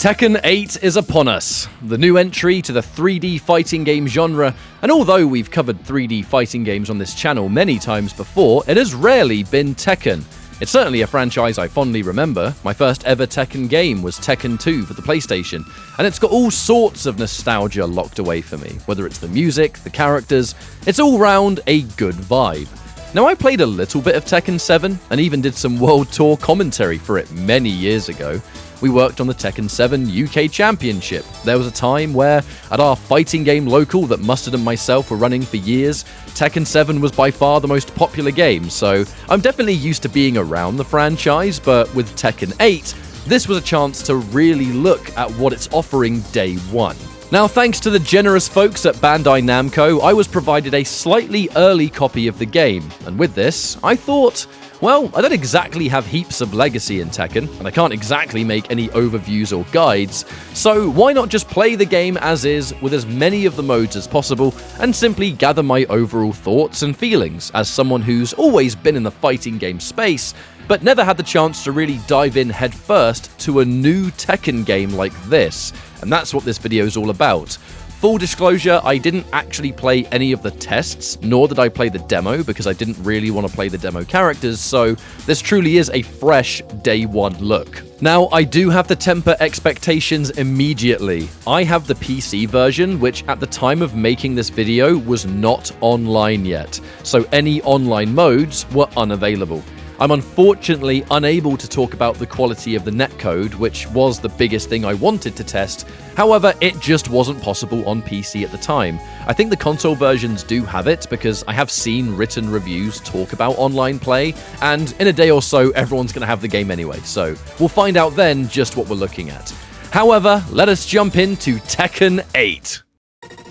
Tekken 8 is upon us, the new entry to the 3D fighting game genre, and although we've covered 3D fighting games on this channel many times before, it has rarely been Tekken. It's certainly a franchise I fondly remember. My first ever Tekken game was Tekken 2 for the PlayStation, and it's got all sorts of nostalgia locked away for me, whether it's the music, the characters, it's all round a good vibe. Now, I played a little bit of Tekken 7, and even did some World Tour commentary for it many years ago. We worked on the Tekken 7 UK Championship. There was a time where, at our fighting game local that Mustard and myself were running for years, Tekken 7 was by far the most popular game, so I'm definitely used to being around the franchise, but with Tekken 8, this was a chance to really look at what it's offering day one. Now, thanks to the generous folks at Bandai Namco, I was provided a slightly early copy of the game, and with this, I thought, well, I don't exactly have heaps of legacy in Tekken, and I can't exactly make any overviews or guides, so why not just play the game as is with as many of the modes as possible and simply gather my overall thoughts and feelings as someone who's always been in the fighting game space, but never had the chance to really dive in headfirst to a new Tekken game like this, and that's what this video is all about. Full disclosure, I didn't actually play any of the tests, nor did I play the demo, because I didn't really want to play the demo characters, so this truly is a fresh day one look. Now, I do have to temper expectations immediately. I have the PC version, which at the time of making this video was not online yet, so any online modes were unavailable. I'm unfortunately unable to talk about the quality of the netcode, which was the biggest thing I wanted to test. However, it just wasn't possible on PC at the time. I think the console versions do have it, because I have seen written reviews talk about online play, and in a day or so, everyone's going to have the game anyway, so we'll find out then just what we're looking at. However, let us jump into Tekken 8.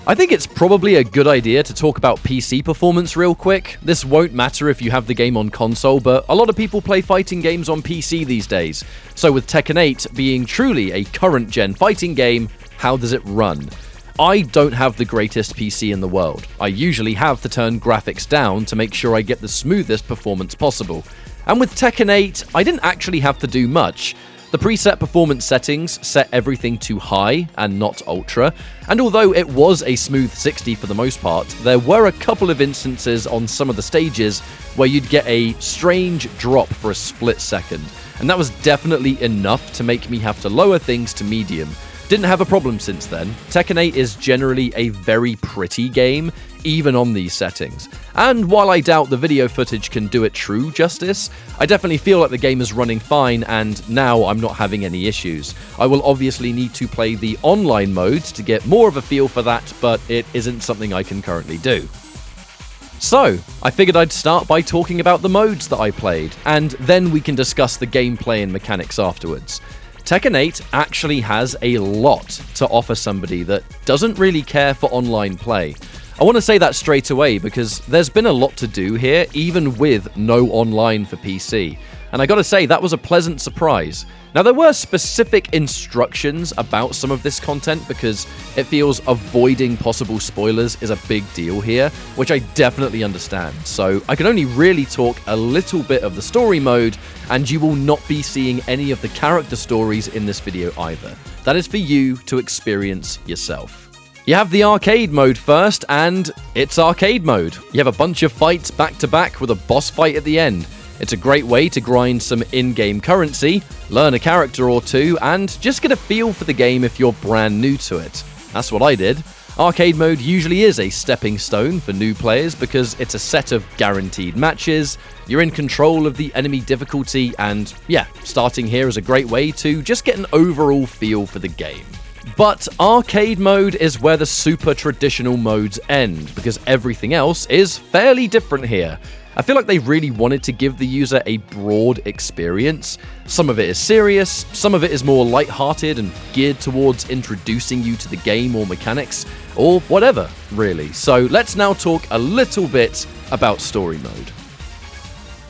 I think it's probably a good idea to talk about PC performance real quick. This won't matter if you have the game on console, but a lot of people play fighting games on PC these days. So with Tekken 8 being truly a current-gen fighting game, how does it run? I don't have the greatest PC in the world. I usually have to turn graphics down to make sure I get the smoothest performance possible. And with Tekken 8, I didn't actually have to do much. The preset performance settings set everything to high and not ultra, and although it was a smooth 60 for the most part, there were a couple of instances on some of the stages where you'd get a strange drop for a split second, and that was definitely enough to make me have to lower things to medium. Didn't have a problem since then. Tekken 8 is generally a very pretty game, even on these settings. And while I doubt the video footage can do it true justice, I definitely feel like the game is running fine, and now I'm not having any issues. I will obviously need to play the online modes to get more of a feel for that, but it isn't something I can currently do. So, I figured I'd start by talking about the modes that I played, and then we can discuss the gameplay and mechanics afterwards. Tekken 8 actually has a lot to offer somebody that doesn't really care for online play. I want to say that straight away because there's been a lot to do here, even with no online for PC. And I gotta say, that was a pleasant surprise. Now, there were specific instructions about some of this content because it feels avoiding possible spoilers is a big deal here, which I definitely understand. So I can only really talk a little bit of the story mode, and you will not be seeing any of the character stories in this video either. That is for you to experience yourself. You have the arcade mode first, and it's arcade mode. You have a bunch of fights back to back with a boss fight at the end. It's a great way to grind some in-game currency, learn a character or two, and just get a feel for the game if you're brand new to it. That's what I did. Arcade mode usually is a stepping stone for new players because it's a set of guaranteed matches, you're in control of the enemy difficulty, and yeah, starting here is a great way to just get an overall feel for the game. But arcade mode is where the super traditional modes end, because everything else is fairly different here. I feel like they really wanted to give the user a broad experience. Some of it is serious, some of it is more lighthearted and geared towards introducing you to the game or mechanics, or whatever, really. So let's now talk a little bit about story mode.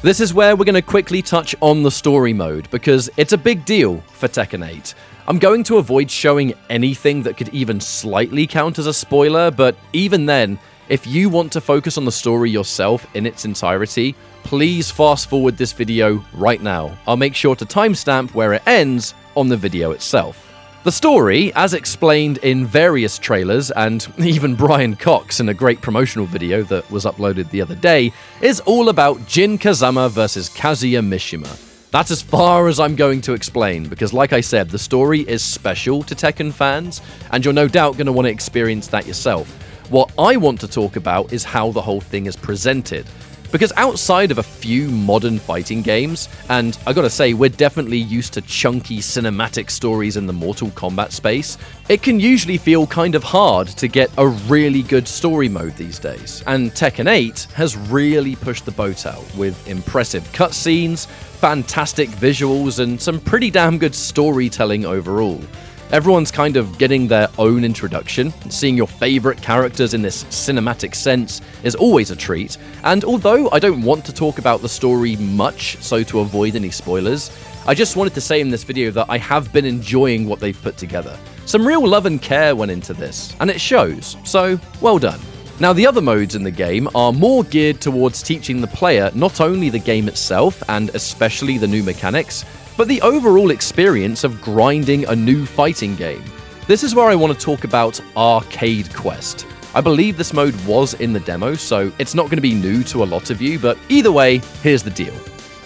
This is where we're going to quickly touch on the story mode, because it's a big deal for Tekken 8. I'm going to avoid showing anything that could even slightly count as a spoiler, but even then, if you want to focus on the story yourself in its entirety, please fast forward this video right now. I'll make sure to timestamp where it ends on the video itself. The story, as explained in various trailers and even Brian Cox in a great promotional video that was uploaded the other day, is all about Jin Kazama versus Kazuya Mishima. That's as far as I'm going to explain, because like I said, the story is special to Tekken fans, and you're no doubt going to want to experience that yourself. What I want to talk about is how the whole thing is presented. Because outside of a few modern fighting games, and I gotta say, we're definitely used to chunky cinematic stories in the Mortal Kombat space, it can usually feel kind of hard to get a really good story mode these days. And Tekken 8 has really pushed the boat out with impressive cutscenes, fantastic visuals, and some pretty damn good storytelling overall. Everyone's kind of getting their own introduction. Seeing your favorite characters in this cinematic sense is always a treat, and although I don't want to talk about the story much, so to avoid any spoilers, I just wanted to say in this video that I have been enjoying what they've put together. Some real love and care went into this, and it shows, so well done. Now, the other modes in the game are more geared towards teaching the player not only the game itself, and especially the new mechanics, but the overall experience of grinding a new fighting game. This is where I want to talk about Arcade Quest. I believe this mode was in the demo, so it's not going to be new to a lot of you, but either way, here's the deal.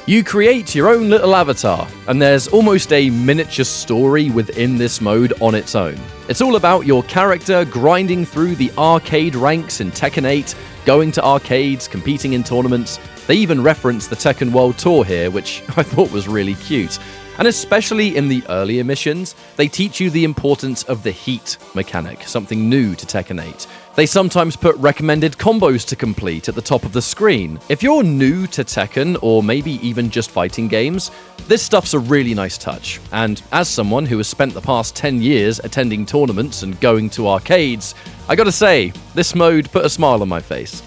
You create your own little avatar, and there's almost a miniature story within this mode on its own. It's all about your character grinding through the arcade ranks in Tekken 8, going to arcades, competing in tournaments. They even reference the Tekken World Tour here, which I thought was really cute. And especially in the earlier missions, they teach you the importance of the heat mechanic, something new to Tekken 8. They sometimes put recommended combos to complete at the top of the screen. If you're new to Tekken, or maybe even just fighting games, this stuff's a really nice touch. And as someone who has spent the past 10 years attending tournaments and going to arcades, I gotta say, this mode put a smile on my face.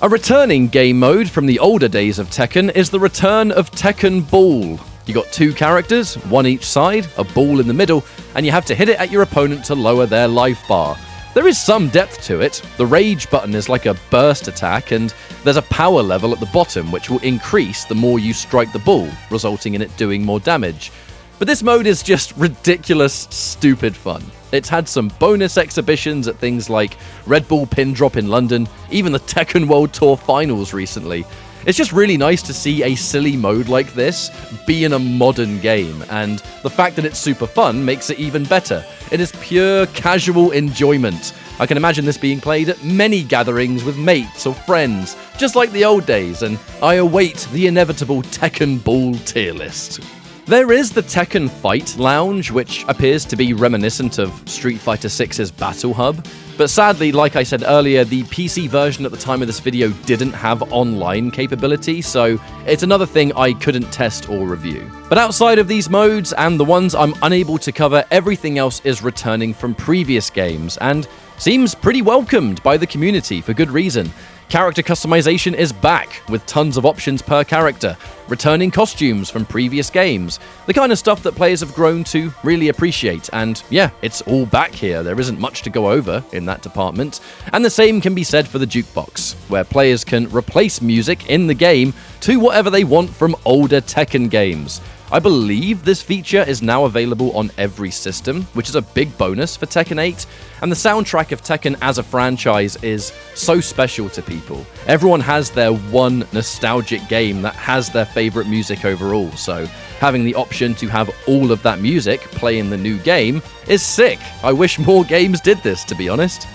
A returning game mode from the older days of Tekken is the return of Tekken Ball. You got two characters, one each side, a ball in the middle, and you have to hit it at your opponent to lower their life bar. There is some depth to it. The rage button is like a burst attack, and there's a power level at the bottom which will increase the more you strike the ball, resulting in it doing more damage. But this mode is just ridiculous, stupid fun. It's had some bonus exhibitions at things like Red Bull Pin Drop in London, even the Tekken World Tour Finals recently. It's just really nice to see a silly mode like this be in a modern game, and the fact that it's super fun makes it even better. It is pure casual enjoyment. I can imagine this being played at many gatherings with mates or friends, just like the old days, and I await the inevitable Tekken Ball tier list. There is the Tekken Fight Lounge, which appears to be reminiscent of Street Fighter VI's Battle Hub, but sadly, like I said earlier, the PC version at the time of this video didn't have online capability, so it's another thing I couldn't test or review. But outside of these modes, and the ones I'm unable to cover, everything else is returning from previous games, and seems pretty welcomed by the community for good reason. Character customization is back, with tons of options per character, returning costumes from previous games, the kind of stuff that players have grown to really appreciate, and yeah, it's all back here, there isn't much to go over in that department. And the same can be said for the jukebox, where players can replace music in the game to whatever they want from older Tekken games. I believe this feature is now available on every system, which is a big bonus for Tekken 8, and the soundtrack of Tekken as a franchise is so special to people. Everyone has their one nostalgic game that has their favorite music overall, so having the option to have all of that music play in the new game is sick. I wish more games did this, to be honest.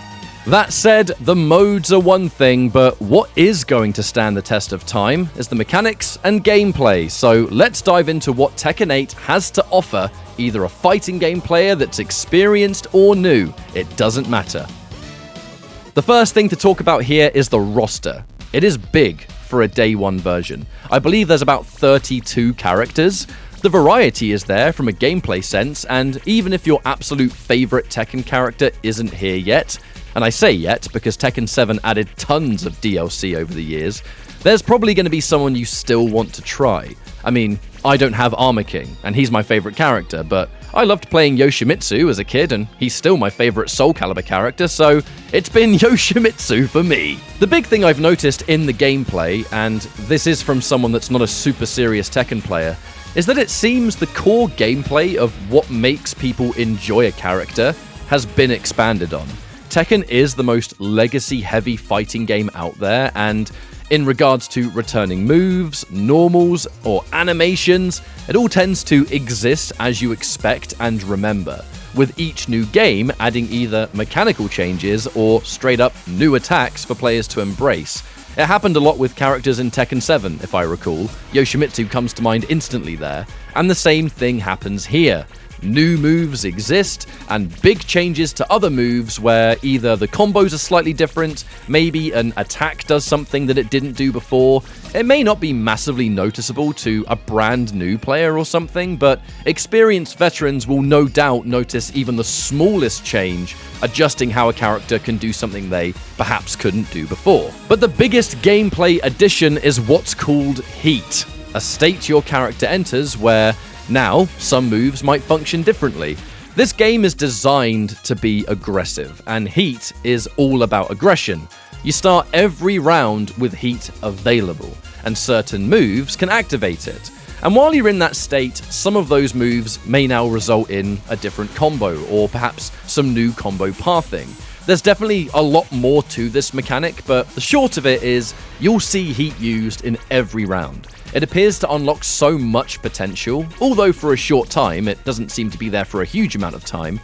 That said, the modes are one thing, but what is going to stand the test of time is the mechanics and gameplay, so let's dive into what Tekken 8 has to offer, either a fighting game player that's experienced or new, it doesn't matter. The first thing to talk about here is the roster. It is big for a day one version. I believe there's about 32 characters. The variety is there from a gameplay sense, and even if your absolute favorite Tekken character isn't here yet, and I say yet because Tekken 7 added tons of DLC over the years, there's probably going to be someone you still want to try. I mean, I don't have Armor King, and he's my favorite character, but I loved playing Yoshimitsu as a kid, and he's still my favorite Soul Calibur character, so it's been Yoshimitsu for me. The big thing I've noticed in the gameplay, and this is from someone that's not a super serious Tekken player, is that it seems the core gameplay of what makes people enjoy a character has been expanded on. Tekken is the most legacy-heavy fighting game out there, and in regards to returning moves, normals, or animations, it all tends to exist as you expect and remember, with each new game adding either mechanical changes or straight-up new attacks for players to embrace. It happened a lot with characters in Tekken 7, if I recall. Yoshimitsu comes to mind instantly there, and the same thing happens here. New moves exist, and big changes to other moves where either the combos are slightly different, maybe an attack does something that it didn't do before. It may not be massively noticeable to a brand new player or something, but experienced veterans will no doubt notice even the smallest change, adjusting how a character can do something they perhaps couldn't do before. But the biggest gameplay addition is what's called Heat, a state your character enters where now, some moves might function differently. This game is designed to be aggressive, and Heat is all about aggression. You start every round with Heat available, and certain moves can activate it. And while you're in that state, some of those moves may now result in a different combo, or perhaps some new combo pathing. There's definitely a lot more to this mechanic, but the short of it is, you'll see Heat used in every round. It appears to unlock so much potential, although for a short time, it doesn't seem to be there for a huge amount of time.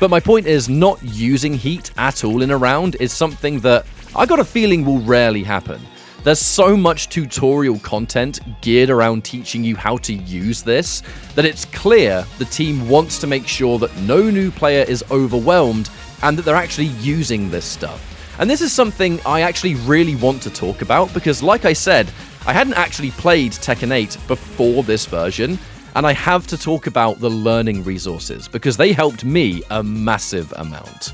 But my point is, not using Heat at all in a round is something that I got a feeling will rarely happen. There's so much tutorial content geared around teaching you how to use this, that it's clear the team wants to make sure that no new player is overwhelmed and that they're actually using this stuff. And this is something I actually really want to talk about because, like I said, I hadn't actually played Tekken 8 before this version, and I have to talk about the learning resources because they helped me a massive amount.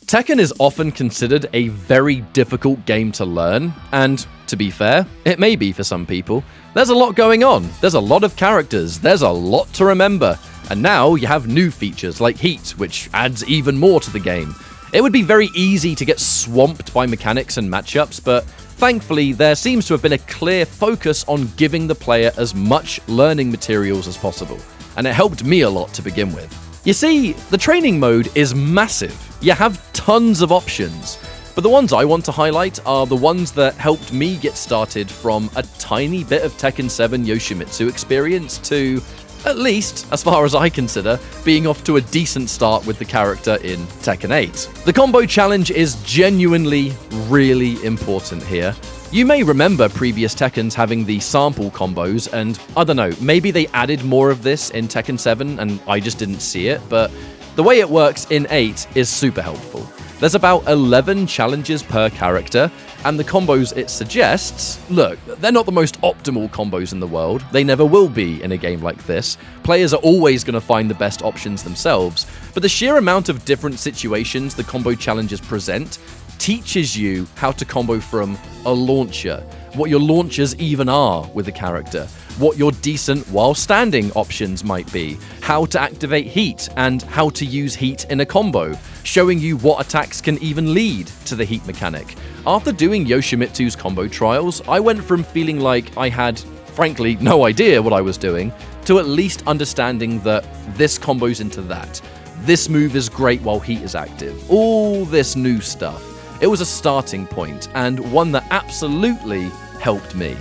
Tekken is often considered a very difficult game to learn, and to be fair, it may be for some people. There's a lot going on, there's a lot of characters, there's a lot to remember, and now you have new features like Heat, which adds even more to the game. It would be very easy to get swamped by mechanics and matchups, but thankfully there seems to have been a clear focus on giving the player as much learning materials as possible, and it helped me a lot to begin with. You see, the training mode is massive. You have tons of options, but the ones I want to highlight are the ones that helped me get started from a tiny bit of Tekken 7 Yoshimitsu experience to, at least, as far as I consider, being off to a decent start with the character in Tekken 8. The combo challenge is genuinely really important here. You may remember previous Tekkens having the sample combos, and I don't know, maybe they added more of this in Tekken 7 and I just didn't see it, but the way it works in 8 is super helpful. There's about 11 challenges per character, and the combos it suggests, look, they're not the most optimal combos in the world. They never will be in a game like this. Players are always going to find the best options themselves, but the sheer amount of different situations the combo challenges present teaches you how to combo from a launcher, what your launchers even are with a character, what your decent while standing options might be, how to activate Heat, and how to use Heat in a combo, showing you what attacks can even lead to the Heat mechanic. After doing Yoshimitsu's combo trials, I went from feeling like I had, frankly, no idea what I was doing, to at least understanding that this combos into that. This move is great while Heat is active. All this new stuff. It was a starting point, and one that absolutely helped me.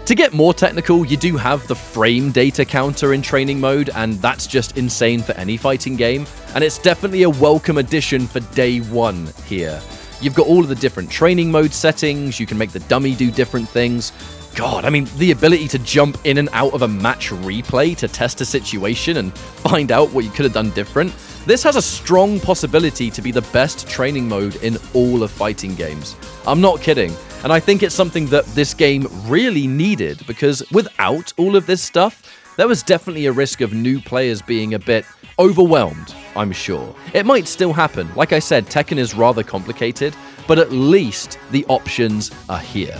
To get more technical, you do have the frame data counter in training mode, and that's just insane for any fighting game, and it's definitely a welcome addition for day one here. You've got all of the different training mode settings, you can make the dummy do different things. God, I mean, the ability to jump in and out of a match replay to test a situation and find out what you could have done different. This has a strong possibility to be the best training mode in all of fighting games. I'm not kidding, and I think it's something that this game really needed, because without all of this stuff, there was definitely a risk of new players being a bit overwhelmed, I'm sure. It might still happen. Like I said, Tekken is rather complicated, but at least the options are here.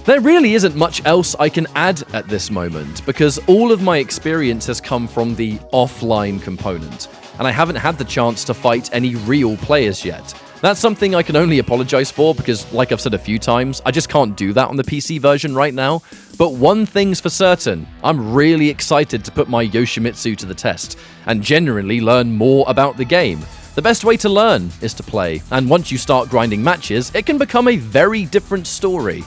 There really isn't much else I can add at this moment, because all of my experience has come from the offline component, and I haven't had the chance to fight any real players yet. That's something I can only apologize for because, like I've said a few times, I just can't do that on the PC version right now. But one thing's for certain, I'm really excited to put my Yoshimitsu to the test and genuinely learn more about the game. The best way to learn is to play, and once you start grinding matches, it can become a very different story.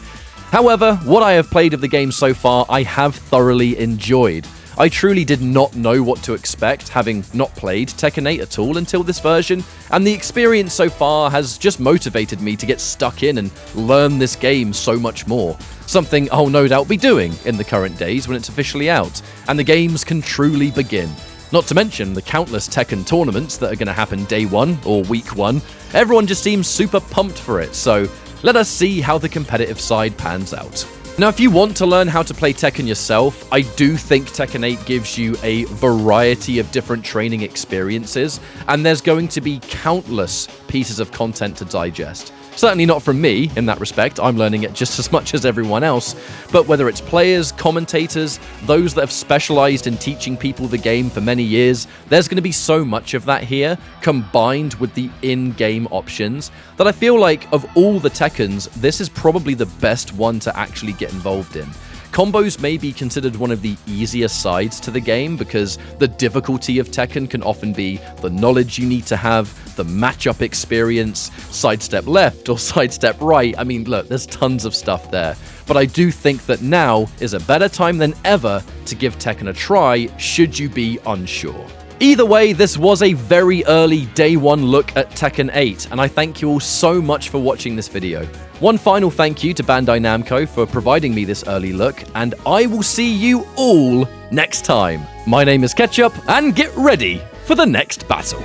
However, what I have played of the game so far, I have thoroughly enjoyed. I truly did not know what to expect, having not played Tekken 8 at all until this version, and the experience so far has just motivated me to get stuck in and learn this game so much more. Something I'll no doubt be doing in the current days when it's officially out, and the games can truly begin. Not to mention the countless Tekken tournaments that are going to happen day 1 or week 1. Everyone just seems super pumped for it, so let us see how the competitive side pans out. Now, if you want to learn how to play Tekken yourself, I do think Tekken 8 gives you a variety of different training experiences, and there's going to be countless pieces of content to digest. Certainly not from me, in that respect, I'm learning it just as much as everyone else, but whether it's players, commentators, those that have specialized in teaching people the game for many years, there's going to be so much of that here, combined with the in-game options, that I feel like of all the Tekkens, this is probably the best one to actually get involved in. Combos may be considered one of the easier sides to the game because the difficulty of Tekken can often be the knowledge you need to have, the matchup experience, sidestep left or sidestep right. I mean, look, there's tons of stuff there. But I do think that now is a better time than ever to give Tekken a try should you be unsure. Either way, this was a very early day 1 look at Tekken 8, and I thank you all so much for watching this video. One final thank you to Bandai Namco for providing me this early look, and I will see you all next time. My name is Ketchup, and get ready for the next battle.